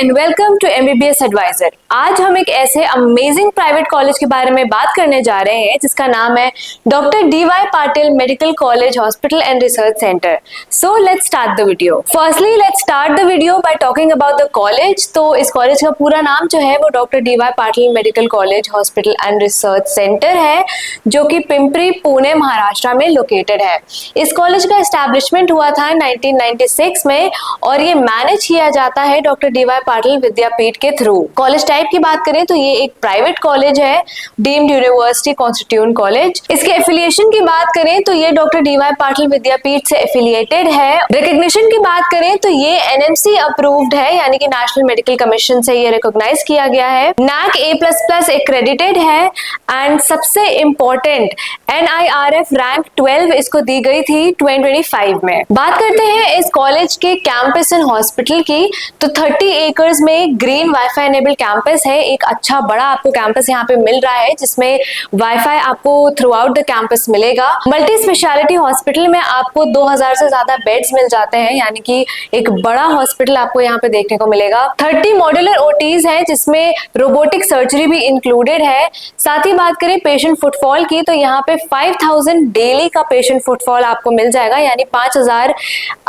And welcome to MBBS advisor. आज हम एक ऐसे अमेजिंग प्राइवेट कॉलेज के बारे में बात करने जा रहे हैं जिसका नाम है doctor DY Patil medical college hospital and research centre. So let's start the video. Firstly let's start the video by talking about the college. तो इस कॉलेज का पूरा नाम जो है वो doctor DY Patil medical college hospital and research centre है, जो कि पिंपरी पुणे महाराष्ट्र में लोकेटेड है। इस कॉलेज का एस्टैब्लिशमेंट हुआ था 1996 में और ये मैनेज किया जाता है डॉक्टर डीवाई पाटिल विद्यापीठ के थ्रू। कॉलेज टाइप की बात करें तो ये एक प्राइवेट कॉलेज है, डीम्ड यूनिवर्सिटी कॉन्स्टिट्यूट कॉलेज। इसके एफिलिएशन की बात करें तो ये डॉक्टर डीवाई पाटिल विद्यापीठ से एफिलिएटेड है। रिकॉग्निशन की बात करें तो ये एनएमसी अप्रूव्ड है, यानी कि नेशनल मेडिकल कमीशन से ये रिकॉग्नाइज किया गया है। NAC A++ एक्रेडिटेड है एंड सबसे इंपॉर्टेंट NIRF रैंक 12 इसको दी गई थी 2025 में। बात करते हैं इस कॉलेज के कैंपस एंड हॉस्पिटल की, तो 30 एकर्स में ग्रीन वाईफाई एनेबल्ड कैंपस है। एक अच्छा बड़ा आपको कैंपस यहाँ पे मिल रहा है जिसमें वाईफाई आपको थ्रू आउट द कैंपस मिलेगा। मल्टी स्पेशलिटी हॉस्पिटल में आपको 2000 से ज्यादा बेड्स मिल जाते हैं, यानी कि एक बड़ा हॉस्पिटल आपको यहाँ पे देखने को मिलेगा। 30 मॉड्यूलर OTs है जिसमें रोबोटिक सर्जरी भी इंक्लूडेड है। साथ ही बात करें पेशेंट फुटफॉल की, तो यहाँ पे 5000 डेली का पेशेंट फुटफॉल आपको मिल जाएगा, यानी 5000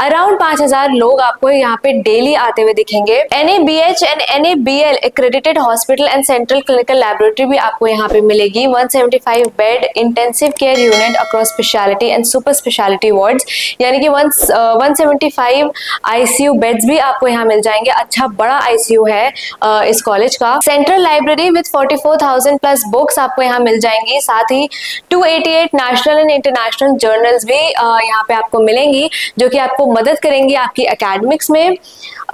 अराउंड 5000 लोग आपको यहाँ पे डेली आते हुए दिखेंगे। NABH and NABL accredited hospital and central clinical laboratory भी आपको यहाँ पे मिलेगी। 175 bed intensive care unit across speciality and super speciality wards, यानी कि 175 ICU बेड्स भी आपको यहाँ मिल जाएंगे। अच्छा बड़ा ICU है इस कॉलेज का। Central library with 44,000 plus books आपको यहाँ मिल जाएंगी। साथ ही 288 नेशनल एंड इंटरनेशनल जर्नल्स भी यहाँ पे आपको मिलेंगी, जो कि आपको मदद करेंगी आपकी एकेडमिक्स में।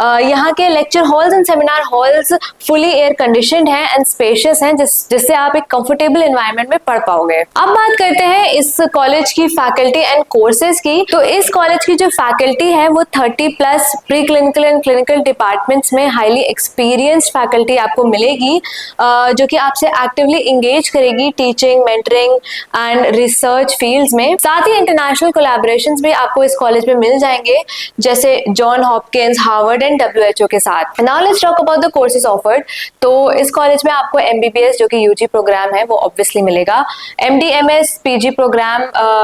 यहाँ के lecture halls and seminar halls fully air conditioned हैं एंड स्पेशियस हैं, जिससे आप एक कंफर्टेबल एनवायरनमेंट में पढ़ पाओगे। अब बात करते हैं इस कॉलेज की फैकल्टी एंड कोर्सेज की। तो इस कॉलेज की जो फैकल्टी है वो 30 plus pre clinical and clinical departments में हाईली एक्सपीरियंस्ड फैकल्टी आपको मिलेगी, जो कि आपसे एक्टिवली इंगेज करेगी teaching, mentoring and research fields में। साथ ही इंटरनेशनल कोलैबोरेशंस भी आपको इस कॉलेज में मिल जाएंगे, जैसे John Hopkins, Harvard and WHO के साथ। Now let's talk about the courses offered. तो इस कॉलेज में आपको MBBS जो कि UG प्रोग्राम है वो ऑब्वियसली मिलेगा। MD MS PG प्रोग्राम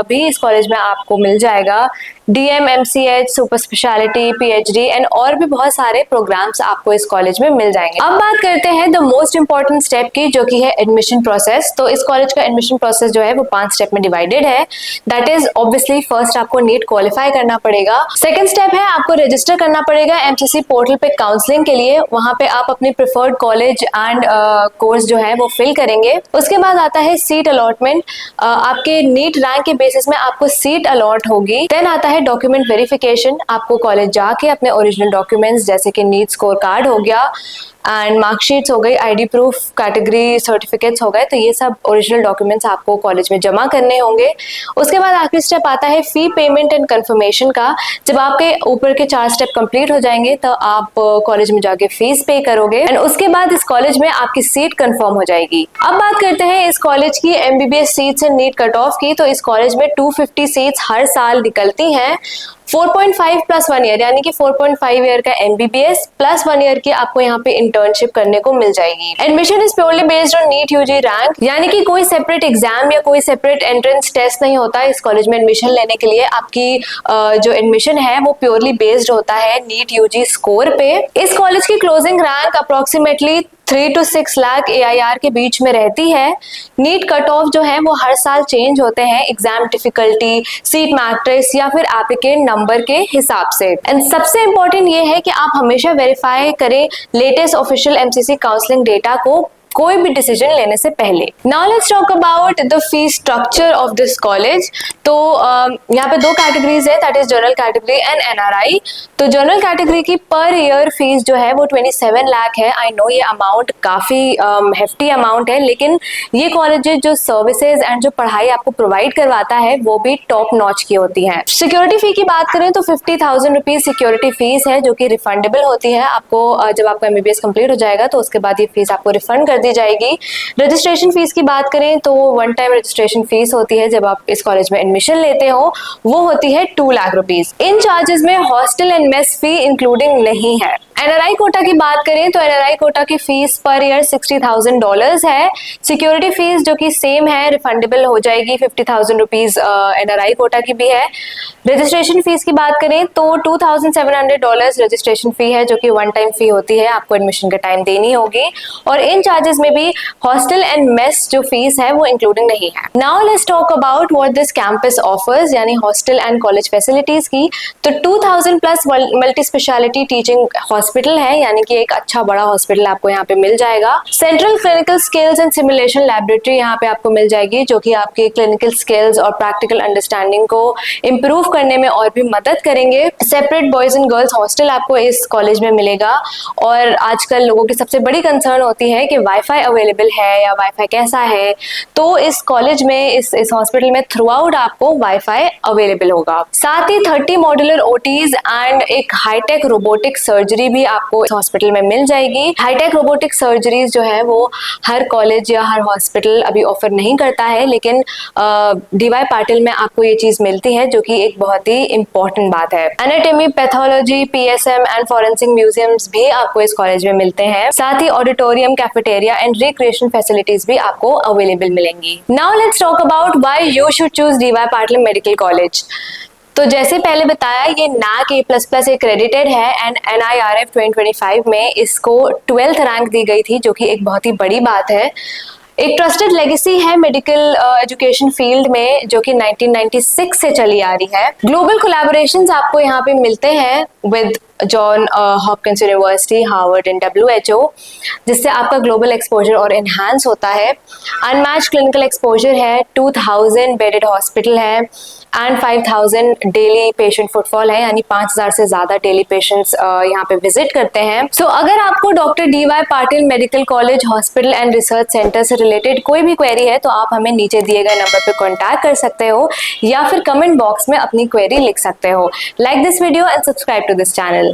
भी इस कॉलेज में आपको मिल जाएगा। DM MCH super speciality PhD and और भी बहुत सारे प्रोग्राम्स आपको इस कॉलेज में मिल जाएंगे। अब बात करते हैं द मोस्ट इंपॉर्टेंट स्टेप की, जो कि है एडमिशन प्रोसेस। तो इस कॉलेज का एडमिशन प्रोसेस जो है वो 5 स्टेप में डिवाइडेड है। दैट इज ऑब्वियसली फर्स्ट आपको नीट क्वालिफाई करना पड़ेगा। सेकंड स्टेप है आपको रजिस्टर करना पड़ेगा MCC पोर्टल पे काउंसलिंग के लिए। वहां पे आप अपनी प्रिफर्ड कॉलेज एंड कोर्स जो है वो फिल करेंगे। उसके बाद आता है सीट अलॉटमेंट। आपके नीट रैंक के बेसिस में आपको सीट अलॉट होगी। देन आता है डॉक्यूमेंट वेरिफिकेशन। आपको कॉलेज जाके अपने ओरिजिनल डॉक्यूमेंट्स जैसे कि नीट स्कोर कार्ड हो गया एंड मार्कशीट्स हो गई, ID प्रूफ, कैटेगरी सर्टिफिकेट्स हो गए, तो ये सब ओरिजिनल डॉक्यूमेंट्स आपको कॉलेज में जमा करने होंगे। उसके बाद आखिरी स्टेप आता है फी पेमेंट एंड कंफर्मेशन का। जब आपके ऊपर के 4 स्टेप कंप्लीट हो जाएंगे तो आप कॉलेज में जाके फीस पे करोगे एंड उसके बाद इस कॉलेज में आपकी सीट कंफर्म हो जाएगी। अब बात करते हैं इस कॉलेज की MBBS seats and NEET cut off की। तो इस कॉलेज में 250 सीट्स हर साल निकलती हैं। 4.5 प्लस 1 ईयर, यानी कि 4.5 ईयर का MBBS प्लस 1 ईयर की आपको यहाँ पे इंटर्नशिप करने को मिल जाएगी। Admission is purely based on NEET UG rank, यानी कि कोई सेपरेट एग्जाम या कोई सेपरेट एंट्रेंस टेस्ट नहीं होता इस कॉलेज में एडमिशन लेने के लिए। आपकी जो एडमिशन है वो प्योरली बेस्ड होता है नीट UG स्कोर पे। इस कॉलेज की closing rank approximately 3 to 6 lakh AIR के बीच में रहती है। नीट कट ऑफ जो है वो हर साल चेंज होते हैं एग्जाम डिफिकल्टी, सीट मैट्रिक्स या फिर एप्लीकेंट नंबर के हिसाब से। एंड सबसे इंपॉर्टेंट ये है कि आप हमेशा वेरीफाई करें latest official MCC counselling data को कोई भी डिसीजन लेने से पहले। Now let's talk about the fees structure of this college. तो यहाँ पे 2 कैटेगरीज है, that is general category and NRI। तो जनरल कैटेगरी की पर ईयर फीस जो है वो 27 लाख है। आई नो ये अमाउंट काफी हेफ्टी अमाउंट है, लेकिन ये कॉलेज जो सर्विसेज एंड जो पढ़ाई आपको प्रोवाइड करवाता है वो भी टॉप नॉच की होती है। सिक्योरिटी फी की बात करें तो 50,000 रुपीज सिक्योरिटी फीस है, जो कि रिफंडेबल होती है। आपको जब आपका MBBS कंप्लीट हो जाएगा तो उसके बाद ये फीस आपको रिफंड कर दी जाएगी। रजिस्ट्रेशन फीस की बात करें तो वन टाइम रजिस्ट्रेशन फीस होती है जब आप इस कॉलेज में एडमिशन लेते हो, वो होती है 2 लाख रुपीज। इन चार्जेस में hostel and mess fee including नहीं है। एनआरआई कोटा की बात करें तो एनआरआई कोटा की फीस पर ईयर $60,000 है। सिक्योरिटी फीस जो कि सेम है, रिफंडेबल हो जाएगी, 50,000 रुपीज एनआरआई कोटा की भी है। रजिस्ट्रेशन फीस की बात करें तो $2,700 रजिस्ट्रेशन फी है, जो कि वन टाइम फी होती है, आपको एडमिशन के टाइम देनी होगी। और इन चार्जेस में भी हॉस्टल एंड मेस जो फीस है वो इंक्लूडिंग नहीं है। Now let's talk about what this campus offers, यानी हॉस्टल एंड कॉलेज फैसिलिटीज की। तो 2000 plus multi speciality teaching hospital है, यानी कि एक अच्छा बड़ा हॉस्पिटल आपको यहाँ पे मिल जाएगा। Central clinical skills and simulation laboratory यहाँ पे आपको मिल जाएगी, जो कि आपके क्लिनिकल स्किल्स और प्रैक्टिकल अंडरस्टैंडिंग को इम्प्रूव करने में और भी मदद करेंगे। Separate boys and girls hostel आपको इस कॉलेज में मिलेगा। और आजकल लोगों की सबसे बड़ी कंसर्न होती है कि वाईफाई अवेलेबल है या वाईफाई कैसा है, तो इस कॉलेज में इस हॉस्पिटल में थ्रू आउट आपको वाईफाई अवेलेबल होगा। साथ ही 30 मॉड्यूलर ओटीज एंड एक हाईटेक रोबोटिक सर्जरी भी आपको इस हॉस्पिटल में मिल जाएगी। हाईटेक रोबोटिक सर्जरीज जो है वो हर कॉलेज या हर हॉस्पिटल अभी ऑफर नहीं करता है, लेकिन डीवाई पाटिल में आपको ये चीज मिलती है, जो कि एक बहुत ही इंपॉर्टेंट बात है। Anatomy, pathology, PSM and forensic museums भी आपको इस कॉलेज में मिलते हैं। साथ ही auditorium, cafeteria and recreation facilities भी आपको अवेलेबल मिलेंगी। Now let's talk about why you should choose DY Patil medical college. तो जैसे पहले बताया, ये NAC A++ एक्रेडिटेड है एंड NIRF 2025 में इसको 12th रैंक दी गई थी, जो कि एक बहुत ही बड़ी बात है। एक ट्रस्टेड लेगेसी है मेडिकल एजुकेशन फील्ड में, जो कि 1996 से चली आ रही है। ग्लोबल कोलैबोरेशंस आपको यहाँ पे मिलते हैं with John Hopkins university, Harvard and WHO, जिससे आपका ग्लोबल एक्सपोजर और एनहांस होता है। अनमैच्ड क्लिनिकल एक्सपोजर है, 2000 बेडेड हॉस्पिटल है एंड 5000 डेली पेशेंट फुटफॉल है, यानी 5000 से ज्यादा डेली पेशेंट्स यहाँ पे विजिट करते हैं। सो अगर आपको doctor DY Patil medical college hospital and research centre से रिलेटेड कोई भी क्वेरी है, तो आप हमें नीचे दिए गए नंबर पे कॉन्टैक्ट कर सकते हो या फिर कमेंट बॉक्स में अपनी क्वेरी लिख सकते हो। Like this video and subscribe to this channel.